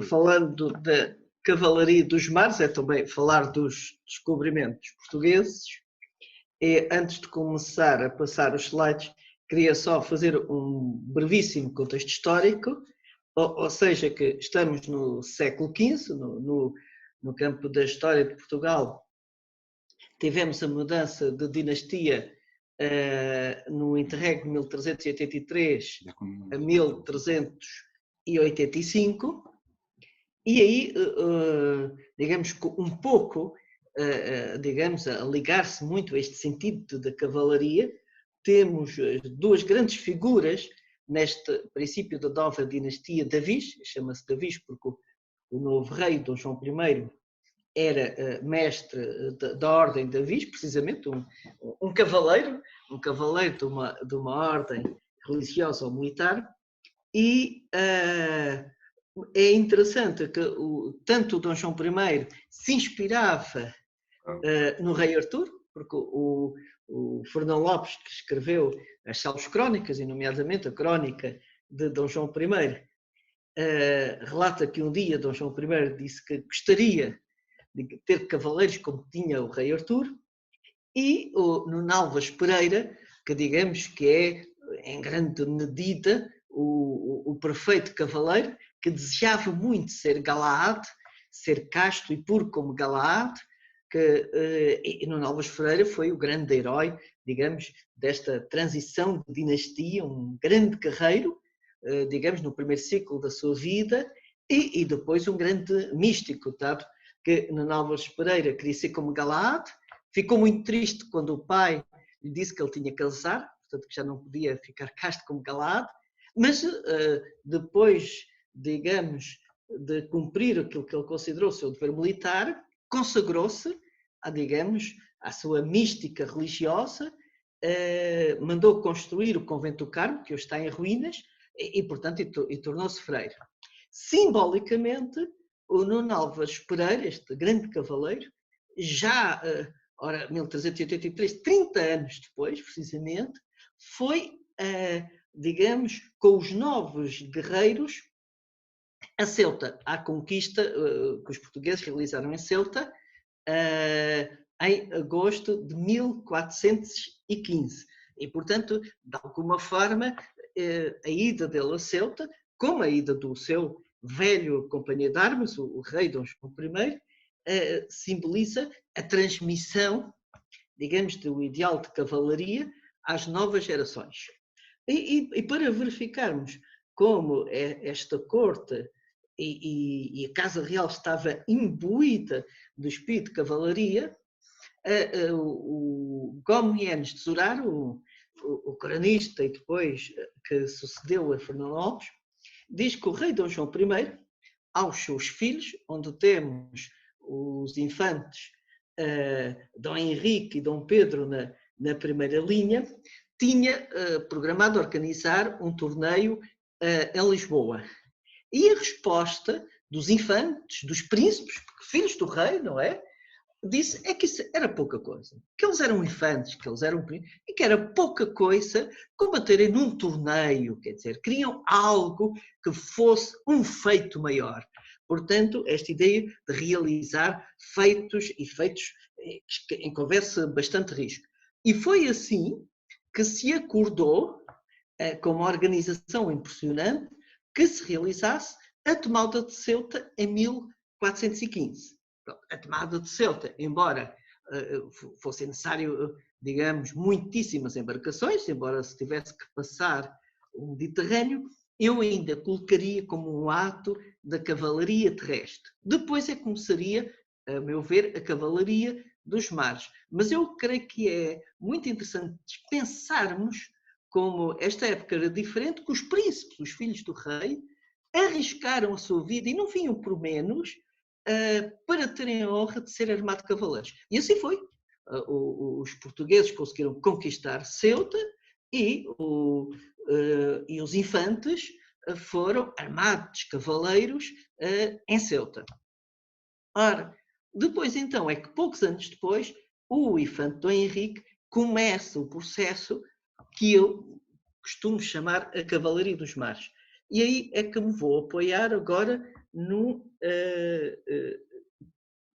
falando da cavalaria dos mares, é também falar dos descobrimentos portugueses. E antes de começar a passar os slides, queria só fazer um brevíssimo contexto histórico, ou seja, que estamos no século XV, no campo da história de Portugal. Tivemos a mudança de dinastia no interregno 1383 a 1385, e aí, digamos, um pouco, digamos, a ligar-se muito a este sentido da cavalaria, temos duas grandes figuras neste princípio da nova dinastia Davis, chama-se Davis porque o novo rei, Dom João I, era mestre da ordem Davis, precisamente um cavaleiro de uma ordem religiosa ou militar, e é interessante que tanto o Dom João I se inspirava no rei Artur, porque o Fernão Lopes, que escreveu as Salves Crónicas, e nomeadamente a crónica de Dom João I, relata que um dia Dom João I disse que gostaria de ter cavaleiros como tinha o rei Artur, e o Nuno Álvares Pereira, que digamos que é, em grande medida, o perfeito cavaleiro, que desejava muito ser Galaad, ser casto e puro como Galaad, e Nuno Álvares Pereira foi o grande herói, digamos, desta transição de dinastia, um grande guerreiro, digamos, no primeiro ciclo da sua vida, e depois um grande místico, sabe? Que Nuno Álvares Pereira queria ser como Galaad, ficou muito triste quando o pai lhe disse que ele tinha que casar, portanto que já não podia ficar casto como Galaad, mas depois, digamos, de cumprir aquilo que ele considerou o seu dever militar, consagrou-se, digamos, à sua mística religiosa, mandou construir o convento do Carmo, que hoje está em ruínas, e portanto, tornou-se freire. Simbolicamente, o Nuno Álvares Pereira, este grande cavaleiro, já, ora, 1383, 30 anos depois, precisamente, foi, digamos, com os novos guerreiros a Ceuta, à conquista que os portugueses realizaram em Ceuta em agosto de 1415. E, portanto, de alguma forma, a ida dele a Ceuta, como a ida do seu velho companheiro de armas, o rei Dom João I, simboliza a transmissão, digamos, do ideal de cavalaria às novas gerações. E para verificarmos como esta corte e a Casa Real estava imbuída do espírito de cavalaria, o Gomes de Zurar, o cronista e depois que sucedeu a Fernão Lopes, diz que o rei Dom João I, aos seus filhos, onde temos os infantes Dom Henrique e Dom Pedro na primeira linha, tinha programado organizar um torneio em Lisboa. E a resposta dos infantes, dos príncipes, filhos do rei, não é? Disse que isso era pouca coisa, que eles eram infantes, que eles eram príncipes, e que era pouca coisa combaterem num torneio, quer dizer, queriam algo que fosse um feito maior. Portanto, esta ideia de realizar feitos em que houvesse bastante risco. E foi assim que se acordou, com uma organização impressionante, que se realizasse a tomada de Ceuta em 1415. A tomada de Ceuta, embora fosse necessário, digamos, muitíssimas embarcações, embora se tivesse que passar o Mediterrâneo, eu ainda colocaria como um ato da cavalaria terrestre. Depois é que começaria, a meu ver, a cavalaria dos mares. Mas eu creio que é muito interessante pensarmos como esta época era diferente, que os príncipes, os filhos do rei, arriscaram a sua vida e não vinham por menos para terem a honra de ser armado de cavaleiros. E assim foi. Os portugueses conseguiram conquistar Ceuta e os infantes foram armados de cavaleiros em Ceuta. Ora, depois então é que poucos anos depois o infante Dom Henrique começa o processo que eu costumo chamar a Cavalaria dos Mares. E aí é que me vou apoiar agora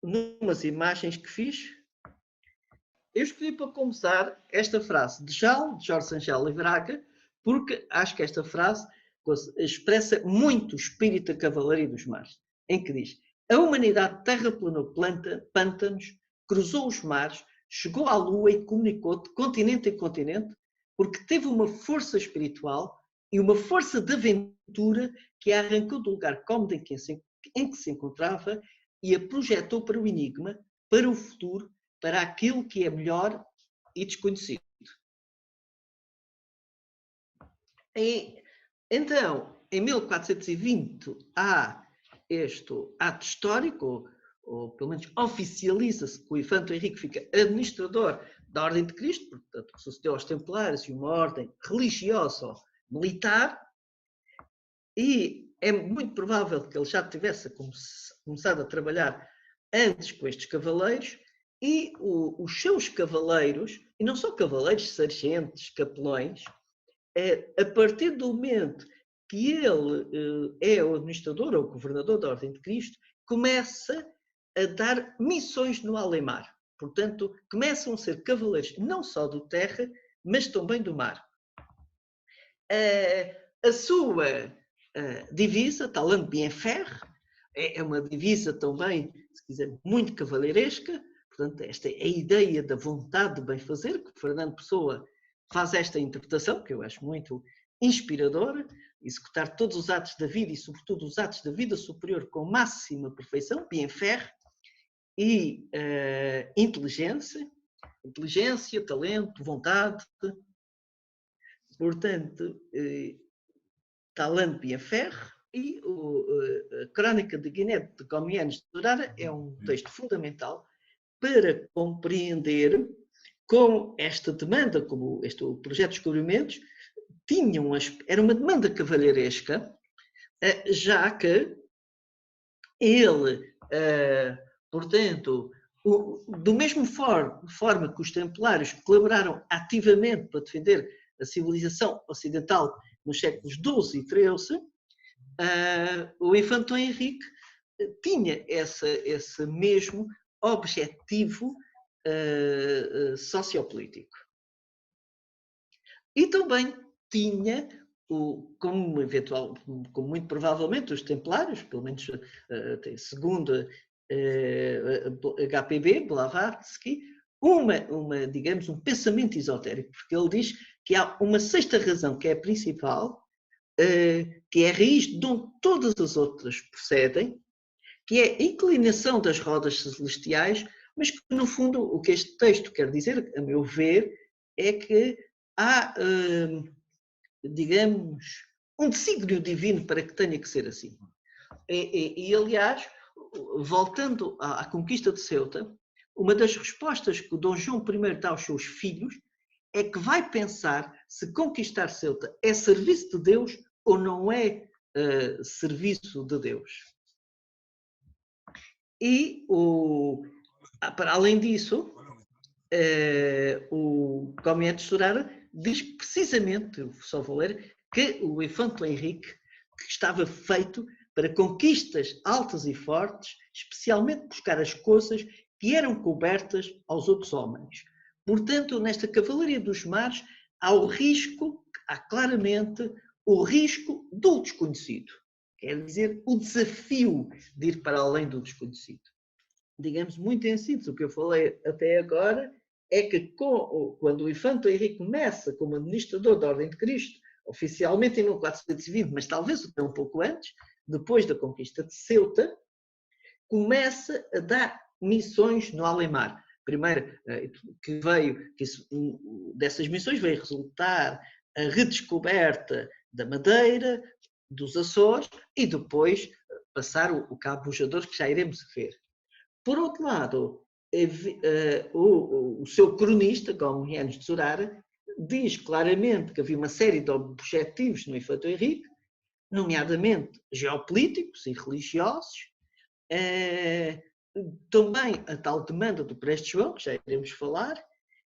numas imagens que fiz. Eu escolhi para começar esta frase de Jorge Angel e Braga, porque acho que esta frase expressa muito o espírito da cavalaria dos mares, em que diz: a humanidade terraplanou pântanos, cruzou os mares, chegou à lua e comunicou de continente em continente, porque teve uma força espiritual e uma força de aventura que a arrancou do lugar cómodo em que se encontrava e a projetou para o enigma, para o futuro, para aquilo que é melhor e desconhecido. Então, em 1420 há este ato histórico, ou pelo menos oficializa-se que o Infante Henrique fica administrador da Ordem de Cristo, portanto, que sucedeu aos Templários e uma ordem religiosa militar, e é muito provável que ele já tivesse começado a trabalhar antes com estes cavaleiros, e os seus cavaleiros, e não só cavaleiros, sargentos, capelões, a partir do momento que ele é o administrador ou o governador da Ordem de Cristo, começa a dar missões no além-mar. Portanto, começam a ser cavaleiros não só do terra, mas também do mar. A sua divisa, Talent Bien Faire, é uma divisa também, se quiser, muito cavaleiresca. Portanto, esta é a ideia da vontade de bem fazer, que Fernando Pessoa faz esta interpretação, que eu acho muito inspiradora, executar todos os atos da vida e, sobretudo, os atos da vida superior com máxima perfeição, bien faire, e inteligência, talento, vontade. Portanto, Talent bien faire, e a Crónica de Guiné de Comienes de Dorada é um texto fundamental para compreender como esta demanda, como este projeto de descobrimentos, era uma demanda cavalheiresca, já que ele, portanto, do mesmo forma que os templários colaboraram ativamente para defender a civilização ocidental nos séculos XII e XIII, o Infante Henrique tinha esse mesmo objetivo sociopolítico. E também tinha, como muito provavelmente os templários, pelo menos segundo HPB, Blavatsky, digamos, um pensamento esotérico, porque ele diz que há uma sexta razão, que é a principal, que é a raiz de onde todas as outras procedem, que é a inclinação das rodas celestiais, mas que, no fundo, o que este texto quer dizer, a meu ver, é que há, digamos, um desígnio divino para que tenha que ser assim. E aliás, voltando à conquista de Ceuta, uma das respostas que o Dom João I dá aos seus filhos é que vai pensar se conquistar Ceuta é serviço de Deus ou não é serviço de Deus. E, para além disso, o Comienes de Sorara diz precisamente, só vou ler, que o Infante Henrique que estava feito para conquistas altas e fortes, especialmente buscar as coisas que eram cobertas aos outros homens. Portanto, nesta cavalaria dos mares há claramente o risco do desconhecido. Quer dizer, o desafio de ir para além do desconhecido. Digamos, muito em síntese, o que eu falei até agora é que quando o Infante Henrique começa como administrador da Ordem de Cristo, oficialmente em 1420, mas talvez até um pouco antes, depois da conquista de Ceuta, começa a dar missões no além-mar. Primeiro, dessas missões veio resultar a redescoberta da Madeira, dos Açores, e depois passar o Cabo Bojador, que já iremos ver. Por outro lado, o seu cronista, Comienes de Sorara, diz claramente que havia uma série de objetivos no Infante Henrique, nomeadamente geopolíticos e religiosos, também a tal demanda do Preste João, que já iremos falar,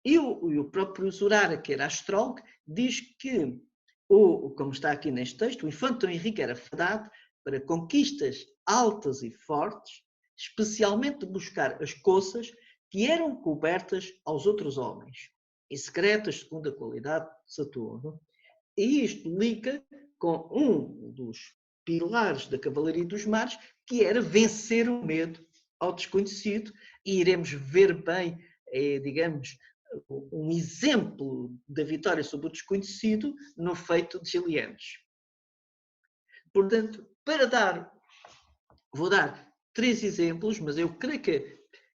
e o próprio Sorara, que era astrólogo, diz que como está aqui neste texto, o infante Dom Henrique era fadado para conquistas altas e fortes, especialmente de buscar as coisas que eram cobertas aos outros homens, e secretas segundo a qualidade de Saturno. E isto liga com um dos pilares da Cavalaria dos Mares, que era vencer o medo ao desconhecido, e iremos ver bem, digamos, um exemplo da vitória sobre o desconhecido no feito de Gilianes. Portanto, vou dar 3 exemplos, mas eu creio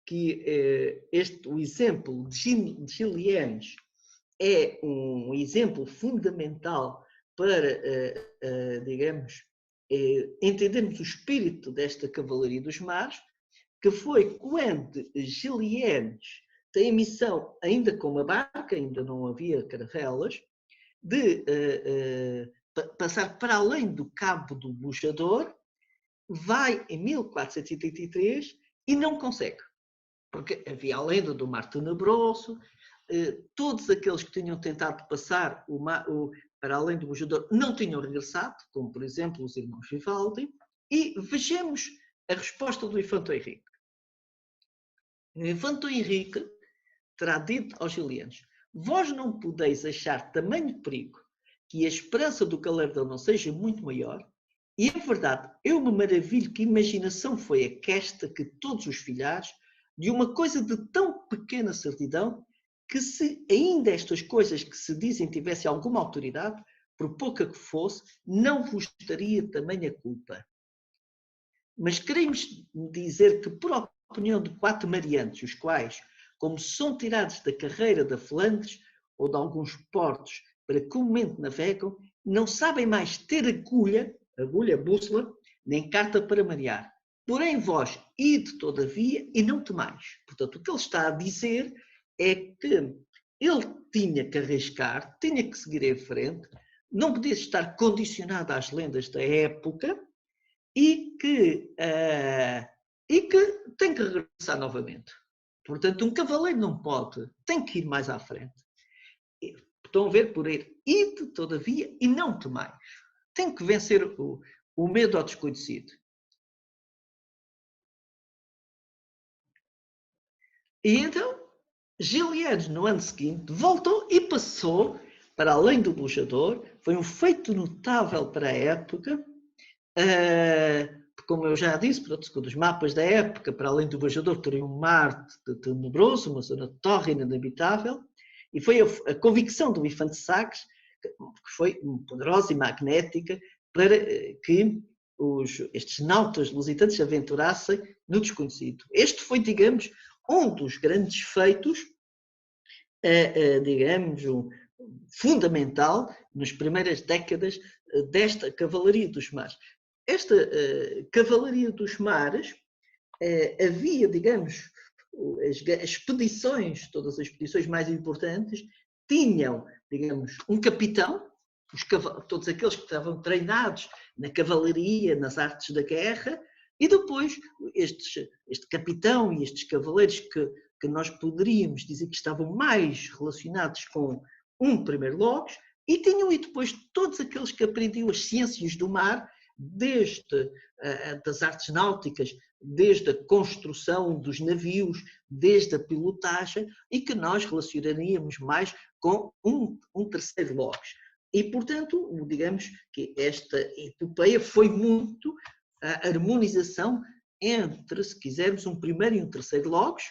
que o exemplo de Gilianes é um exemplo fundamental para, digamos, entendermos o espírito desta Cavalaria dos Mares, que foi quando Gilianes tem a missão, ainda com uma barca, ainda não havia caravelas, de passar para além do Cabo do Bujador, vai em 1483 e não consegue, porque havia a lenda do Mar Tenebroso, todos aqueles que tinham tentado passar para além do Bujador não tinham regressado, como por exemplo os irmãos Vivaldi, e vejamos a resposta do infante Henrique. O infante Henrique terá dito aos gilianos: vós não podeis achar tamanho perigo que a esperança do galardão não seja muito maior, e é verdade, eu me maravilho que imaginação foi aquesta que todos os filhares, de uma coisa de tão pequena certidão, que se ainda estas coisas que se dizem tivessem alguma autoridade, por pouca que fosse, não vos daria tamanha culpa. Mas queremos dizer que, por opinião de 4 mariantes, os quais, como são tirados da carreira da Flandres ou de alguns portos para comumente navegam, não sabem mais ter agulha, bússola, nem carta para marear. Porém, vós ide todavia e não temais. Portanto, o que ele está a dizer é que ele tinha que arriscar, tinha que seguir em frente, não podia estar condicionado às lendas da época e que tem que regressar novamente. Portanto, um cavaleiro não pode, tem que ir mais à frente. Estão a ver por ir, ide todavia e não temais. Tem que vencer o medo ao desconhecido. E então, Gilianes, no ano seguinte, voltou e passou para além do Bujador. Foi um feito notável para a época. Como eu já disse, segundo os mapas da época, para além do Bujador, teria um mar tenebroso, uma zona tórrida inabitável. E foi a convicção do infante Sagres, que foi poderosa e magnética, para que estes nautas lusitanos se aventurassem no desconhecido. Este foi, digamos, um dos grandes feitos, digamos, fundamental nas primeiras décadas desta Cavalaria dos Mares. Esta Cavalaria dos Mares havia, digamos, as expedições, todas as expedições mais importantes, tinham, digamos, um capitão, todos aqueles que estavam treinados na cavalaria, nas artes da guerra, e depois este capitão e estes cavaleiros que nós poderíamos dizer que estavam mais relacionados com um primeiro logos, e tinham e depois todos aqueles que aprendiam as ciências do mar, desde das artes náuticas, desde a construção dos navios, desde a pilotagem, e que nós relacionaríamos mais com um terceiro logos. E, portanto, digamos que esta epopeia foi muito a harmonização entre, se quisermos, um primeiro e um terceiro logos,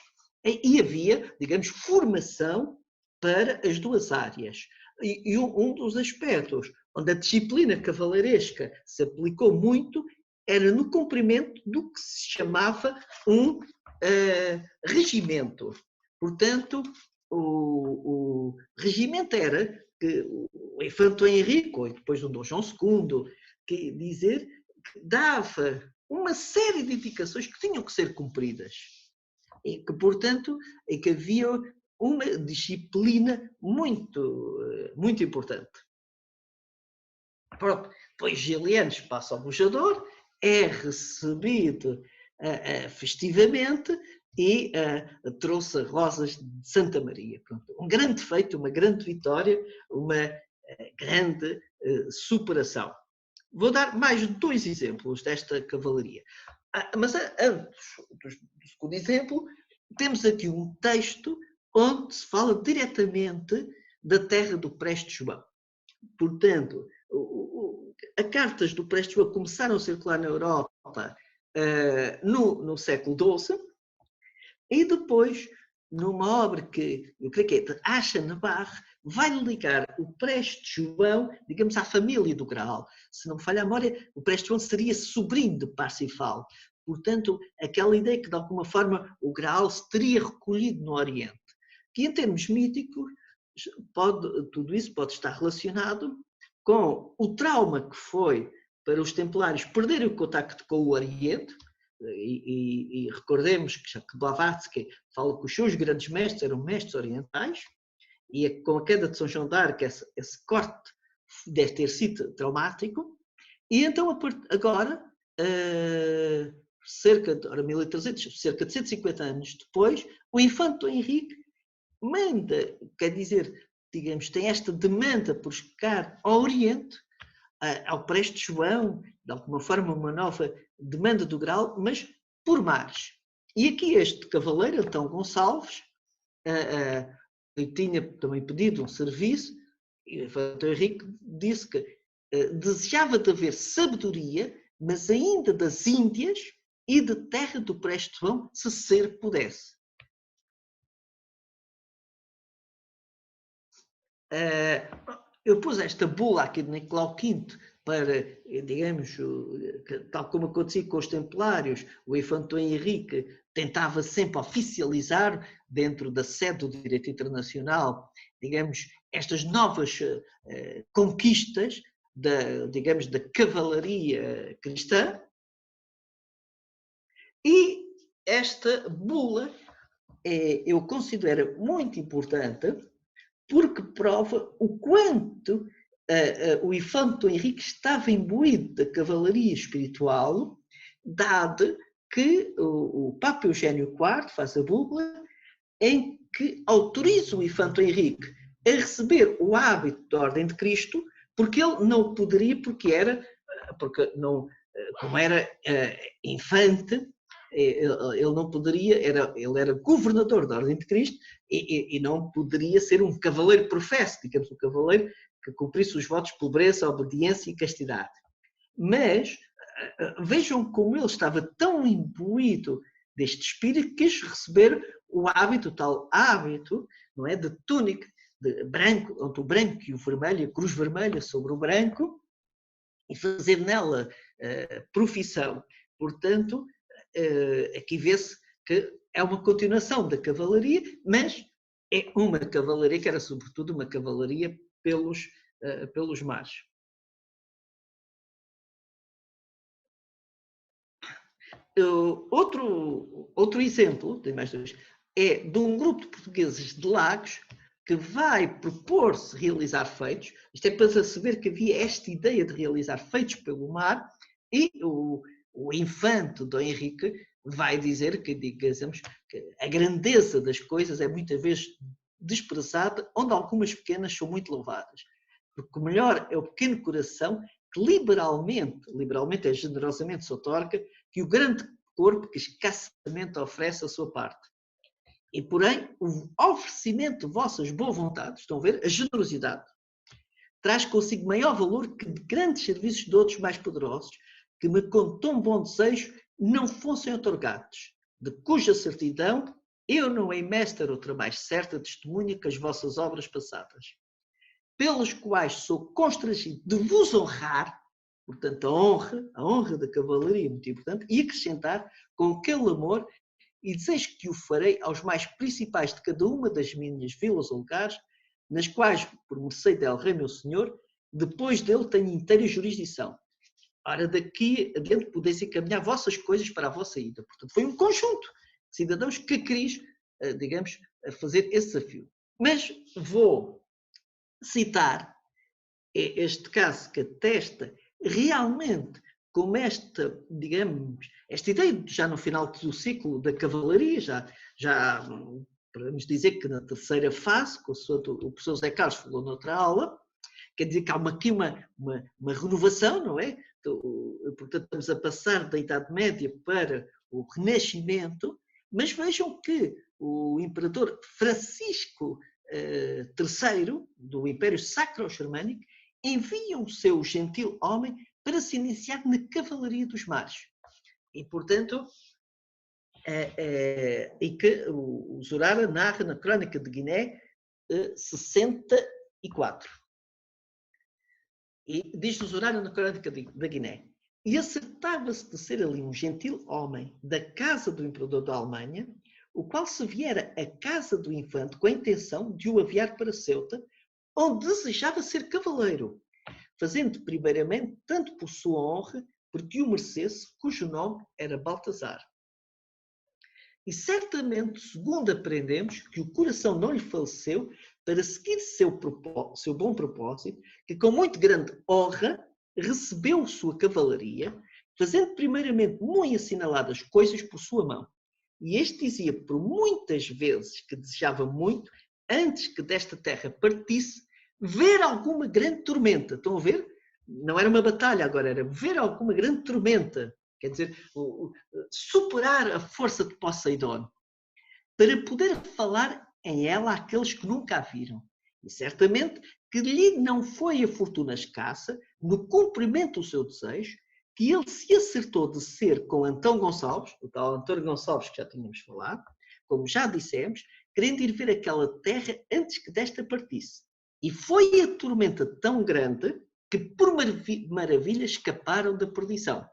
e havia, digamos, formação para as duas áreas. E um dos aspectos onde a disciplina cavaleiresca se aplicou muito era no cumprimento do que se chamava um regimento. Portanto, o regimento era que o infante Henrique, ou depois o Dom João II, que dizer que dava uma série de indicações que tinham que ser cumpridas. E que, portanto, que havia uma disciplina muito importante. Pronto, depois Gilianes passa ao Bujador, é recebido festivamente e trouxe rosas de Santa Maria. Pronto, um grande feito, uma grande vitória, uma grande superação. Vou dar mais 2 exemplos desta cavalaria. Mas antes do segundo exemplo, temos aqui um texto onde se fala diretamente da terra do Preste João. Portanto, as cartas do Preste João começaram a circular na Europa no século XII e depois, numa obra que eu creio que é de Aschenbach, vai ligar o Preste João, digamos, à família do Graal. Se não me falha a memória, o Preste João seria sobrinho de Parsifal. Portanto, aquela ideia que, de alguma forma, o Graal se teria recolhido no Oriente. Que, em termos míticos, tudo isso pode estar relacionado com o trauma que foi para os templários perderem o contacto com o Oriente, e recordemos que Blavatsky fala que os seus grandes mestres eram mestres orientais, e com a queda de São João d'Arc esse corte deve ter sido traumático, e então agora, cerca de 150 anos depois, o infante Henrique manda, quer dizer, digamos, tem esta demanda por chegar ao Oriente, ao Preste João, de alguma forma uma nova demanda do Graal, mas por mares. E aqui este cavaleiro, Antão Gonçalves, tinha também pedido um serviço, e o Henrique disse que desejava de haver sabedoria, mas ainda das Índias e de terra do Preste João, se ser pudesse. Eu pus esta bula aqui de Nicolau V para, digamos, tal como acontecia com os templários, o infante Henrique tentava sempre oficializar dentro da sede do direito internacional, digamos, estas novas conquistas digamos, da cavalaria cristã. E esta bula eu considero muito importante porque prova o quanto o infante Henrique estava imbuído da cavalaria espiritual, dado que o Papa Eugênio IV faz a bula em que autoriza o infante Henrique a receber o hábito da Ordem de Cristo, porque ele não poderia, como era infante, ele não poderia, ele era governador da Ordem de Cristo e não poderia ser um cavaleiro professo, digamos, um cavaleiro que cumprisse os votos de pobreza, obediência e castidade. Mas vejam como ele estava tão imbuído deste espírito que quis receber o tal hábito, não é, de túnica de branco, entre o branco e o vermelho, a cruz vermelha sobre o branco, e fazer nela profissão. Portanto, aqui vê-se que é uma continuação da cavalaria, mas é uma cavalaria que era sobretudo uma cavalaria pelos mares. Outro exemplo, tem mais 2, é de um grupo de portugueses de Lagos que vai propor-se realizar feitos. Isto é para saber que havia esta ideia de realizar feitos pelo mar, e o infante Dom Henrique vai dizer que, digamos, que a grandeza das coisas é muitas vezes desprezada, onde algumas pequenas são muito louvadas. Porque o melhor é o pequeno coração que liberalmente é generosamente se outorga, que o grande corpo que escassamente oferece a sua parte. E, porém, o oferecimento de vossas boas vontades, estão a ver? A generosidade traz consigo maior valor que de grandes serviços de outros mais poderosos, que me com tão bom desejo não fossem otorgados, de cuja certidão eu não hei mestre outra mais certa testemunha que as vossas obras passadas, pelos quais sou constrangido de vos honrar, portanto a honra da cavalaria é muito importante, e acrescentar com aquele amor, e desejo que o farei aos mais principais de cada uma das minhas vilas ou lugares, nas quais, por mercê del Rei meu Senhor, depois dele tenho inteira jurisdição. Ora, daqui adiante podeis encaminhar vossas coisas para a vossa ida. Portanto, foi um conjunto de cidadãos que quis, digamos, fazer esse desafio. Mas vou citar este caso que atesta realmente como esta, digamos, esta ideia, já no final do ciclo da cavalaria, já podemos dizer que na terceira fase, consoante o professor José Carlos falou noutra aula, quer dizer que há aqui uma renovação, não é? Portanto, estamos a passar da Idade Média para o Renascimento, mas vejam que o imperador Francisco III, do Império Sacro-Germânico, envia o seu gentil homem para se iniciar na cavalaria dos mares. E, portanto, e que o Zurara narra na Crónica de Guiné 64. E diz o Zurara na Crónica da Guiné: e acertava-se de ser ali um gentil homem da casa do imperador da Alemanha, o qual se viera à casa do infante com a intenção de o aviar para Ceuta, onde desejava ser cavaleiro, fazendo primeiramente tanto por sua honra, porque o merecesse, cujo nome era Baltazar. E certamente, segundo aprendemos, que o coração não lhe faleceu para seguir seu bom propósito, que com muito grande honra recebeu sua cavalaria, fazendo primeiramente muito assinaladas coisas por sua mão. E este dizia por muitas vezes que desejava muito, antes que desta terra partisse, ver alguma grande tormenta. Estão a ver? Não era uma batalha agora, era ver alguma grande tormenta. Quer dizer, superar a força de Poseidon, para poder falar em ela àqueles que nunca a viram. E certamente que lhe não foi a fortuna escassa, no cumprimento do seu desejo, que ele se acertou de ser com Antão Gonçalves, o tal Antônio Gonçalves que já tínhamos falado, como já dissemos, querendo ir ver aquela terra antes que desta partisse. E foi a tormenta tão grande que por maravilha escaparam da perdição.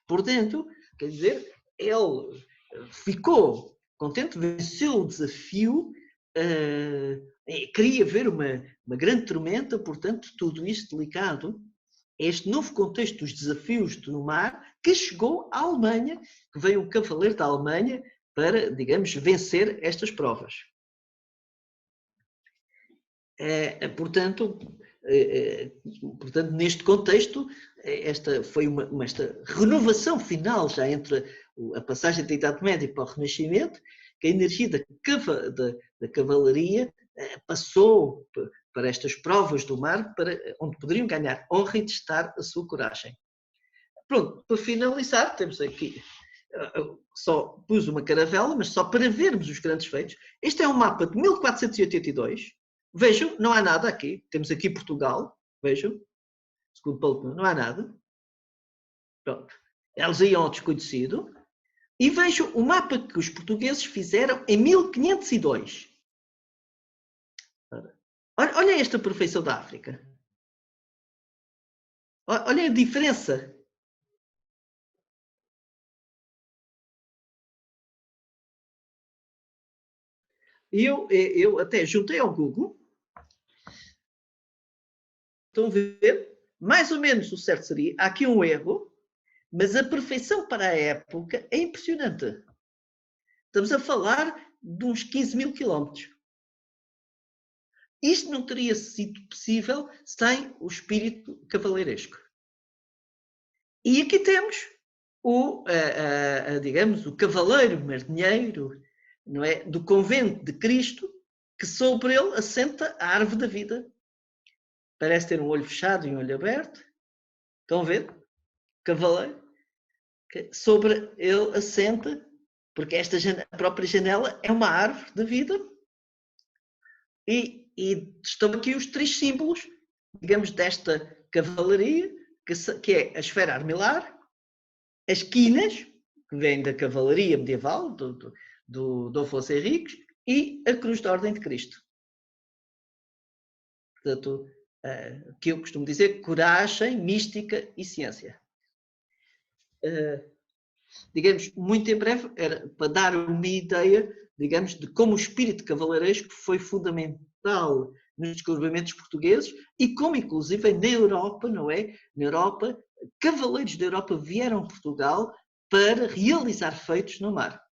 Portanto, quer dizer, ele ficou contente, venceu o desafio, queria ver uma grande tormenta, portanto, tudo isto ligado a este novo contexto dos desafios do mar, que chegou à Alemanha, que veio um cavaleiro da Alemanha para, digamos, vencer estas provas. Portanto, neste contexto, esta foi esta renovação final já entre a passagem da Idade Média para o Renascimento, que a energia da cavalaria passou para estas provas do mar, onde poderiam ganhar honra e testar a sua coragem. Pronto, para finalizar, temos aqui, só pus uma caravela, mas só para vermos os grandes feitos. Este é um mapa de 1482. Vejam, não há nada aqui. Temos aqui Portugal, vejam, segundo Paulo, não há nada. Pronto. Eles iam ao desconhecido. E vejam o mapa que os portugueses fizeram em 1502. Olha esta perfeição da África. Olha a diferença. Eu até juntei ao Google. Estão a ver? Mais ou menos o certo seria, há aqui um erro, mas a perfeição para a época é impressionante. Estamos a falar de uns 15 mil quilómetros. Isto não teria sido possível sem o espírito cavaleiresco. E aqui temos digamos, o cavaleiro marinheiro, não é, do convento de Cristo, que sobre ele assenta a árvore da vida. Parece ter um olho fechado e um olho aberto. Estão a ver? Cavaleiro. Sobre ele assenta, porque a própria janela é uma árvore da vida. E estão aqui os três símbolos, digamos, desta cavalaria, que é a esfera armilar, as quinas, que vêm da cavalaria medieval, do Afonso Henriques, e a cruz da Ordem de Cristo. Portanto, que eu costumo dizer, coragem, mística e ciência. Digamos, muito em breve, era para dar uma ideia, digamos, de como o espírito cavaleiresco foi fundamental nos descobrimentos portugueses e como, inclusive, na Europa, não é? Na Europa, cavaleiros da Europa vieram a Portugal para realizar feitos no mar.